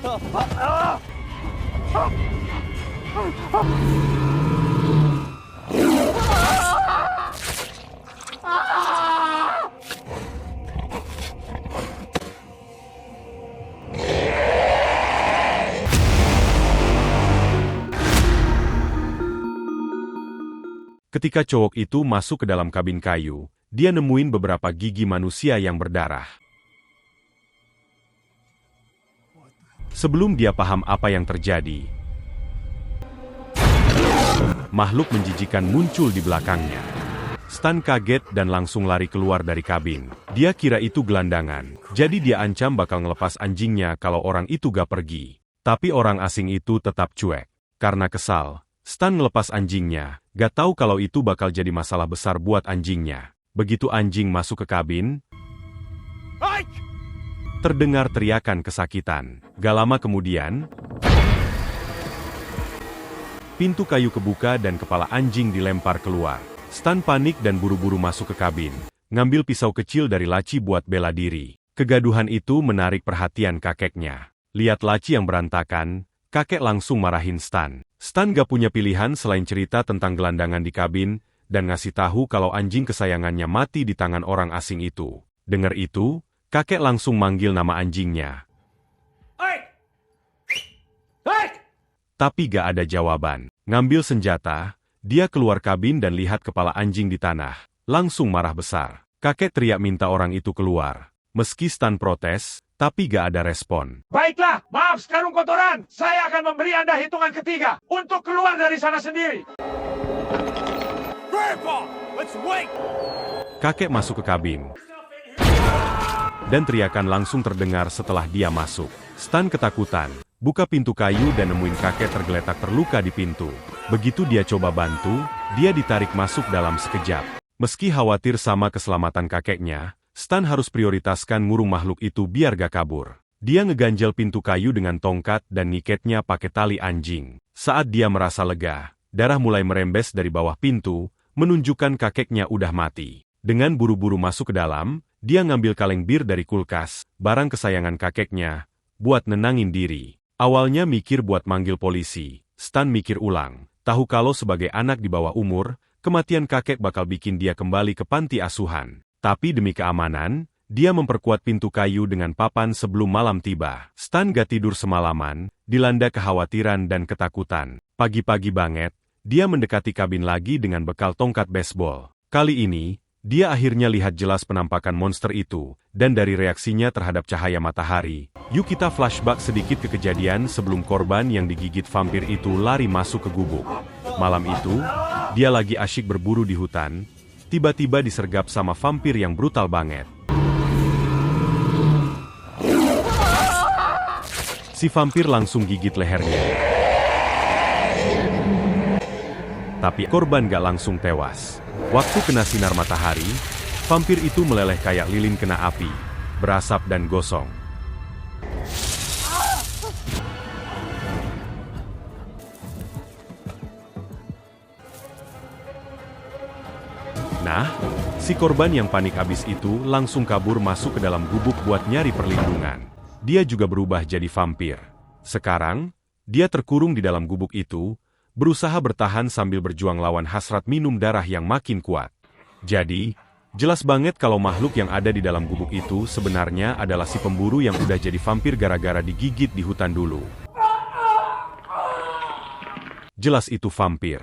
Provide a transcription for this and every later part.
Ketika cowok itu masuk ke dalam kabin kayu, dia nemuin beberapa gigi manusia yang berdarah. Sebelum dia paham apa yang terjadi, makhluk menjijikan muncul di belakangnya. Stan kaget dan langsung lari keluar dari kabin. Dia kira itu gelandangan, jadi dia ancam bakal ngelepas anjingnya kalau orang itu gak pergi. Tapi orang asing itu tetap cuek. Karena kesal, Stan ngelepas anjingnya, gak tahu kalau itu bakal jadi masalah besar buat anjingnya. Begitu anjing masuk ke kabin, terdengar teriakan kesakitan. Gak lama kemudian, pintu kayu kebuka dan kepala anjing dilempar keluar. Stan panik dan buru-buru masuk ke kabin, ngambil pisau kecil dari laci buat bela diri. Kegaduhan itu menarik perhatian kakeknya. Lihat laci yang berantakan, kakek langsung marahin Stan. Stan gak punya pilihan selain cerita tentang gelandangan di kabin, dan ngasih tahu kalau anjing kesayangannya mati di tangan orang asing itu. Dengar itu, kakek langsung manggil nama anjingnya. Tapi gak ada jawaban. Ngambil senjata, dia keluar kabin dan lihat kepala anjing di tanah. Langsung marah besar. Kakek teriak minta orang itu keluar. Meski Stan protes, tapi gak ada respon. Baiklah, maaf sekarang kotoran. Saya akan memberi Anda hitungan ketiga untuk keluar dari sana sendiri. Grandpa, let's wait. Kakek masuk ke kabin. Dan teriakan langsung terdengar setelah dia masuk. Stan ketakutan, buka pintu kayu dan nemuin kakek tergeletak terluka di pintu. Begitu dia coba bantu, dia ditarik masuk dalam sekejap. Meski khawatir sama keselamatan kakeknya, Stan harus prioritaskan ngurung makhluk itu biar gak kabur. Dia ngeganjel pintu kayu dengan tongkat dan ngiketnya pakai tali anjing. Saat dia merasa lega, darah mulai merembes dari bawah pintu, menunjukkan kakeknya udah mati. Dengan buru-buru masuk ke dalam, dia ngambil kaleng bir dari kulkas, barang kesayangan kakeknya, buat nenangin diri. Awalnya mikir buat manggil polisi, Stan mikir ulang, tahu kalau sebagai anak di bawah umur, kematian kakek bakal bikin dia kembali ke panti asuhan. Tapi demi keamanan, dia memperkuat pintu kayu dengan papan sebelum malam tiba. Stan gak tidur semalaman, dilanda kekhawatiran dan ketakutan. Pagi-pagi banget, dia mendekati kabin lagi dengan bekal tongkat baseball. Kali ini, dia akhirnya lihat jelas penampakan monster itu, dan dari reaksinya terhadap cahaya matahari. Yuk kita flashback sedikit ke kejadian sebelum korban yang digigit vampir itu lari masuk ke gubuk. Malam itu, dia lagi asyik berburu di hutan, tiba-tiba disergap sama vampir yang brutal banget. Si vampir langsung gigit lehernya. Tapi korban gak langsung tewas. Waktu kena sinar matahari, vampir itu meleleh kayak lilin kena api, berasap dan gosong. Nah, si korban yang panik abis itu langsung kabur masuk ke dalam gubuk buat nyari perlindungan. Dia juga berubah jadi vampir. Sekarang, dia terkurung di dalam gubuk itu, berusaha bertahan sambil berjuang lawan hasrat minum darah yang makin kuat. Jadi, jelas banget kalau makhluk yang ada di dalam gubuk itu sebenarnya adalah si pemburu yang udah jadi vampir gara-gara digigit di hutan dulu. Jelas itu vampir.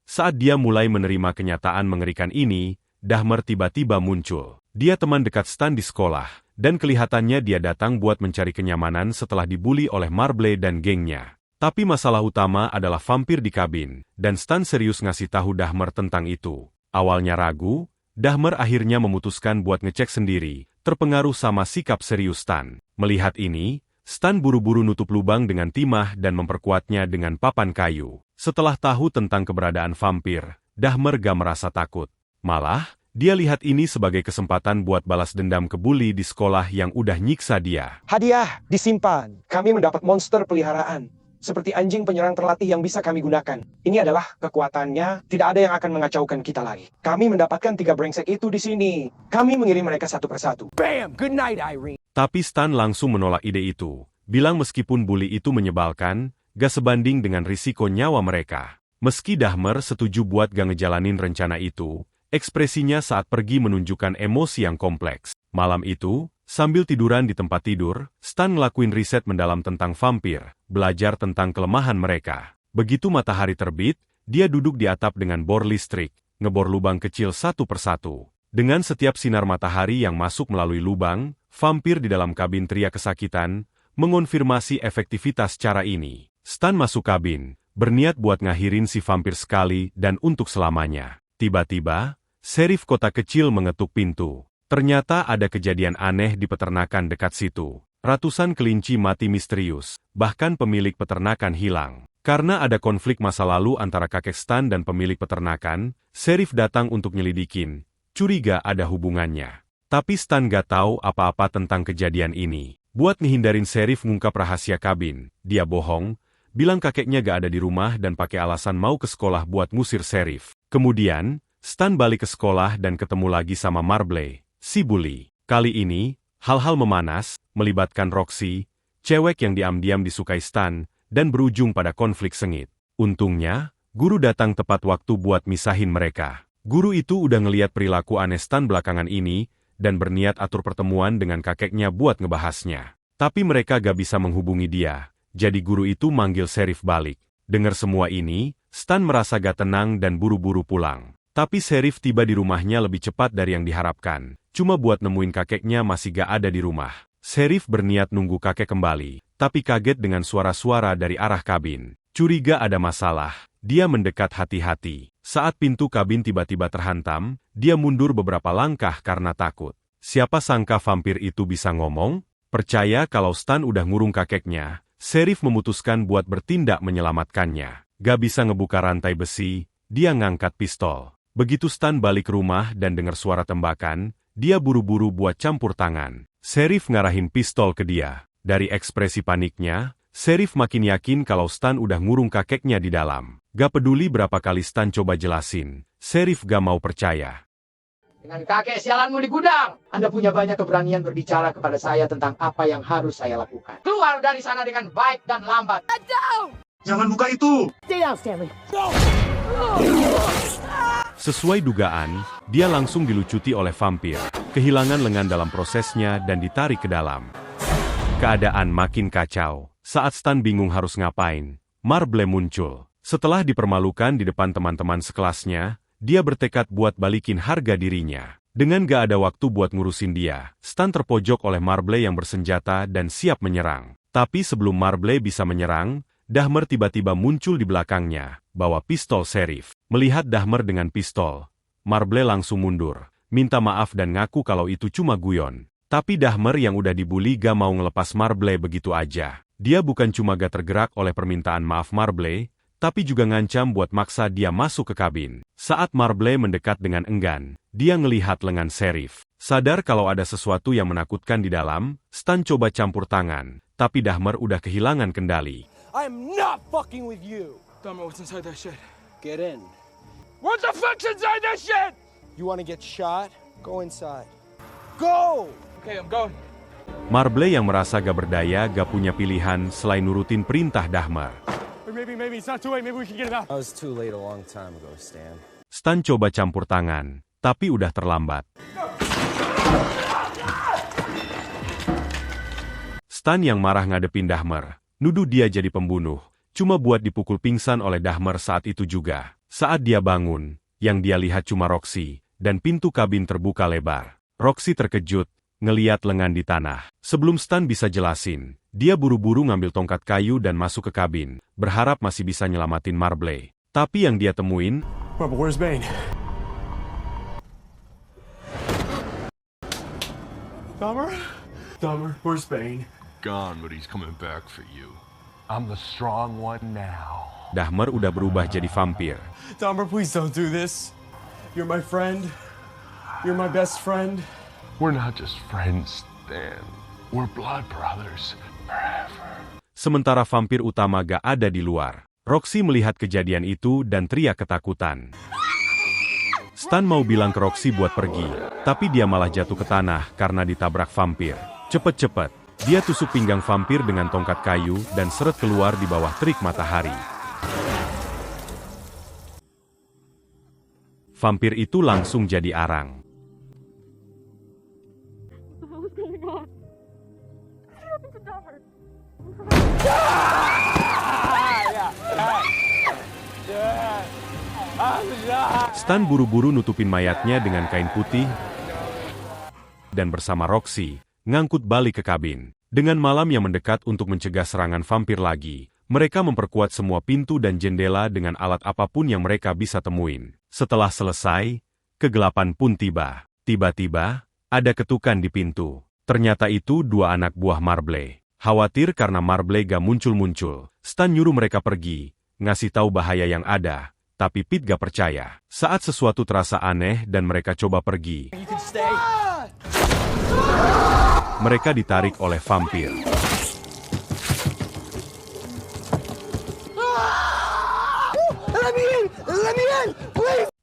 Saat dia mulai menerima kenyataan mengerikan ini, Dahmer tiba-tiba muncul. Dia teman dekat Stan di sekolah, dan kelihatannya dia datang buat mencari kenyamanan setelah dibully oleh Marble dan gengnya. Tapi masalah utama adalah vampir di kabin, dan Stan serius ngasih tahu Dahmer tentang itu. Awalnya ragu, Dahmer akhirnya memutuskan buat ngecek sendiri, terpengaruh sama sikap serius Stan. Melihat ini, Stan buru-buru nutup lubang dengan timah dan memperkuatnya dengan papan kayu. Setelah tahu tentang keberadaan vampir, Dahmer gak merasa takut. Malah, dia lihat ini sebagai kesempatan buat balas dendam ke bully di sekolah yang udah nyiksa dia. Hadiah disimpan. Kami mendapat monster peliharaan. Seperti anjing penyerang terlatih yang bisa kami gunakan. Ini adalah kekuatannya, tidak ada yang akan mengacaukan kita lagi. Kami mendapatkan 3 brengsek itu di sini. Kami mengirim mereka satu persatu. Bam! Good night, Irene. Tapi Stan langsung menolak ide itu. bilang meskipun bully itu menyebalkan, gak sebanding dengan risiko nyawa mereka. Meski Dahmer setuju buat gak ngejalanin rencana itu, ekspresinya saat pergi menunjukkan emosi yang kompleks. Malam itu, sambil tiduran di tempat tidur, Stan ngelakuin riset mendalam tentang vampir, belajar tentang kelemahan mereka. Begitu matahari terbit, dia duduk di atap dengan bor listrik, ngebor lubang kecil satu persatu. Dengan setiap sinar matahari yang masuk melalui lubang, vampir di dalam kabin teriak kesakitan, mengonfirmasi efektivitas cara ini. Stan masuk kabin, berniat buat ngakhirin si vampir sekali dan untuk selamanya. Tiba-tiba, serif kota kecil mengetuk pintu. Ternyata ada kejadian aneh di peternakan dekat situ. Ratusan kelinci mati misterius, bahkan pemilik peternakan hilang. Karena ada konflik masa lalu antara kakek Stan dan pemilik peternakan, serif datang untuk nyelidikin, curiga ada hubungannya. Tapi Stan gak tahu apa-apa tentang kejadian ini. Buat ngehindarin serif ngungkap rahasia kabin, dia bohong, bilang kakeknya gak ada di rumah dan pakai alasan mau ke sekolah buat ngusir serif. Kemudian, Stan balik ke sekolah dan ketemu lagi sama Marble, si bully. Kali ini, hal-hal memanas, melibatkan Roxy, cewek yang diam-diam disukai Stan, dan berujung pada konflik sengit. Untungnya, guru datang tepat waktu buat misahin mereka. Guru itu udah ngeliat perilaku aneh Stan belakangan ini, dan berniat atur pertemuan dengan kakeknya buat ngebahasnya. Tapi mereka gak bisa menghubungi dia, jadi guru itu manggil serif balik. Dengar semua ini, Stan merasa gak tenang dan buru-buru pulang. Tapi serif tiba di rumahnya lebih cepat dari yang diharapkan. Cuma buat nemuin kakeknya masih gak ada di rumah. Serif berniat nunggu kakek kembali, tapi kaget dengan suara-suara dari arah kabin. Curiga ada masalah, dia mendekat hati-hati. Saat pintu kabin tiba-tiba terhantam, dia mundur beberapa langkah karena takut. Siapa sangka vampir itu bisa ngomong? Percaya kalau Stan udah ngurung kakeknya, serif memutuskan buat bertindak menyelamatkannya. Gak bisa ngebuka rantai besi, dia ngangkat pistol. Begitu Stan balik rumah dan dengar suara tembakan, dia buru-buru buat campur tangan. Serif ngarahin pistol ke dia. Dari ekspresi paniknya, serif makin yakin kalau Stan udah ngurung kakeknya di dalam. Gak peduli berapa kali Stan coba jelasin, serif gak mau percaya. Dengan kakek sialanmu di gudang, Anda punya banyak keberanian berbicara kepada saya tentang apa yang harus saya lakukan. Keluar dari sana dengan baik dan lambat. Jangan buka itu! Stay down, Stanley. Sesuai dugaan, dia langsung dilucuti oleh vampir, kehilangan lengan dalam prosesnya dan ditarik ke dalam. Keadaan makin kacau. Saat Stan bingung harus ngapain, Marble muncul. Setelah dipermalukan di depan teman-teman sekelasnya, dia bertekad buat balikin harga dirinya. Dengan gak ada waktu buat ngurusin dia, Stan terpojok oleh Marble yang bersenjata dan siap menyerang. Tapi sebelum Marble bisa menyerang, Dahmer tiba-tiba muncul di belakangnya, bawa pistol serif. Melihat Dahmer dengan pistol, Marble langsung mundur, minta maaf dan ngaku kalau itu cuma guyon. Tapi Dahmer yang udah dibully gak mau ngelepas Marble begitu aja. Dia bukan cuma gak tergerak oleh permintaan maaf Marble, tapi juga ngancam buat maksa dia masuk ke kabin. Saat Marble mendekat dengan enggan, dia ngelihat lengan serif. Sadar kalau ada sesuatu yang menakutkan di dalam, Stan coba campur tangan, tapi Dahmer udah kehilangan kendali. I'm not fucking with you! Dahmer, what's inside that shit? Get in. What the fuck's inside that shit? You wanna get shot? Go inside. Go! Okay, I'm going. Marble yang merasa gak berdaya gak punya pilihan selain nurutin perintah Dahmer. Maybe it's not too late. Maybe we can get him out. I was too late a long time ago, Stan. Stan coba campur tangan, tapi udah terlambat. Stan yang marah ngadepin Dahmer, nuduh dia jadi pembunuh, cuma buat dipukul pingsan oleh Dahmer saat itu juga. Saat dia bangun, yang dia lihat cuma Roxy, dan pintu kabin terbuka lebar. Roxy terkejut, ngeliat lengan di tanah. Sebelum Stan bisa jelasin, dia buru-buru ngambil tongkat kayu dan masuk ke kabin, berharap masih bisa nyelamatin Marble. Tapi yang dia temuin, But where's Bane? Dahmer, where's Bane? Gone, but he's coming back for you. I'm the strong one now. Dahmer udah berubah jadi vampir. Dahmer, please don't do this. You're my friend. You're my best friend. We're not just friends, Stan. We're blood brothers forever. Sementara vampir utama gak ada di luar. Roxy melihat kejadian itu dan teriak ketakutan. Stan mau bilang ke Roxy buat pergi, tapi dia malah jatuh ke tanah karena ditabrak vampir. Cepet-cepet, Dia tusuk pinggang vampir dengan tongkat kayu dan seret keluar di bawah terik matahari. Vampir itu langsung jadi arang. Stan buru-buru nutupin mayatnya dengan kain putih dan bersama Roxy, ngangkut balik ke kabin. Dengan malam yang mendekat untuk mencegah serangan vampir lagi, mereka memperkuat semua pintu dan jendela dengan alat apapun yang mereka bisa temuin. Setelah selesai, kegelapan pun tiba. Tiba-tiba, ada ketukan di pintu. Ternyata itu dua anak buah Marble. Khawatir karena Marble gak muncul-muncul, Stan nyuruh mereka pergi, ngasih tahu bahaya yang ada. Tapi Pete gak percaya. Saat sesuatu terasa aneh dan mereka coba pergi, mereka ditarik oleh vampir.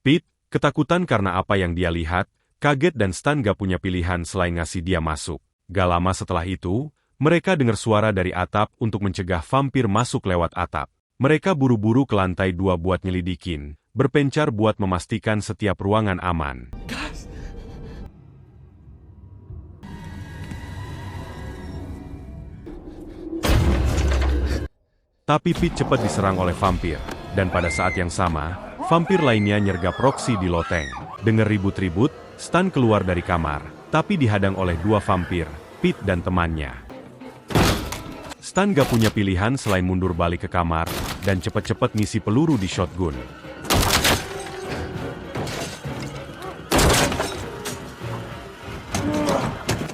Pete, ketakutan karena apa yang dia lihat, kaget dan Stan gak punya pilihan selain ngasih dia masuk. Gak lama setelah itu, mereka dengar suara dari atap untuk mencegah vampir masuk lewat atap. Mereka buru-buru ke lantai 2 buat nyelidikin, berpencar buat memastikan setiap ruangan aman. Tapi Pete cepat diserang oleh vampir, dan pada saat yang sama, vampir lainnya nyergap Roxy di loteng. Dengar ribut-ribut, Stan keluar dari kamar, tapi dihadang oleh dua vampir, Pete dan temannya. Stan gak punya pilihan selain mundur balik ke kamar, dan cepet-cepet ngisi peluru di shotgun.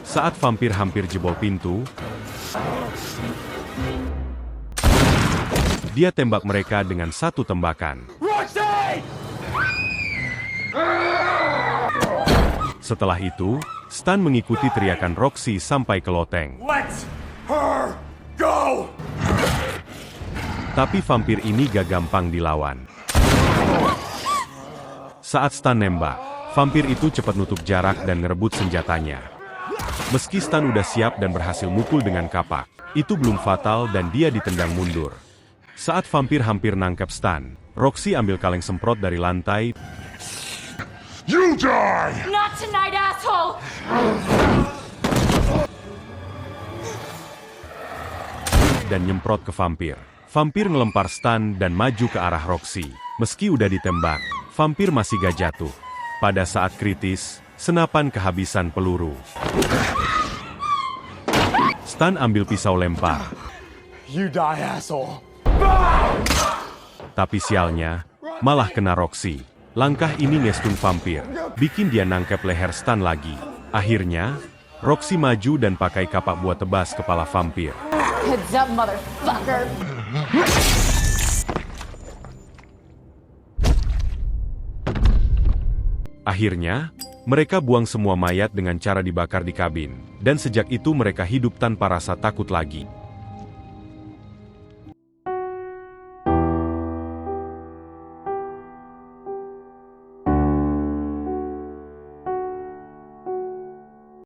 Saat vampir hampir jebol pintu, dia tembak mereka dengan satu tembakan. Setelah itu, Stan mengikuti teriakan Roxy sampai ke loteng. Go! Tapi vampir ini gak gampang dilawan. Saat Stan nembak, vampir itu cepat nutup jarak dan ngerebut senjatanya. Meski Stan udah siap dan berhasil mukul dengan kapak, itu belum fatal dan dia ditendang mundur. Saat vampir hampir nangkep Stan, Roxy ambil kaleng semprot dari lantai. You die! Not tonight, asshole! Dan nyemprot ke vampir. Vampir ngelempar Stan dan maju ke arah Roxy. Meski udah ditembak, vampir masih gak jatuh. Pada saat kritis, senapan kehabisan peluru. Stan ambil pisau lempar. You die, asshole. Tapi sialnya, malah kena Roxy. Langkah ini ngestun vampir, bikin dia nangkep leher Stan lagi. Akhirnya, Roxy maju dan pakai kapak buat tebas kepala vampir. Heads up, motherfucker! Akhirnya, mereka buang semua mayat dengan cara dibakar di kabin. Dan sejak itu mereka hidup tanpa rasa takut lagi.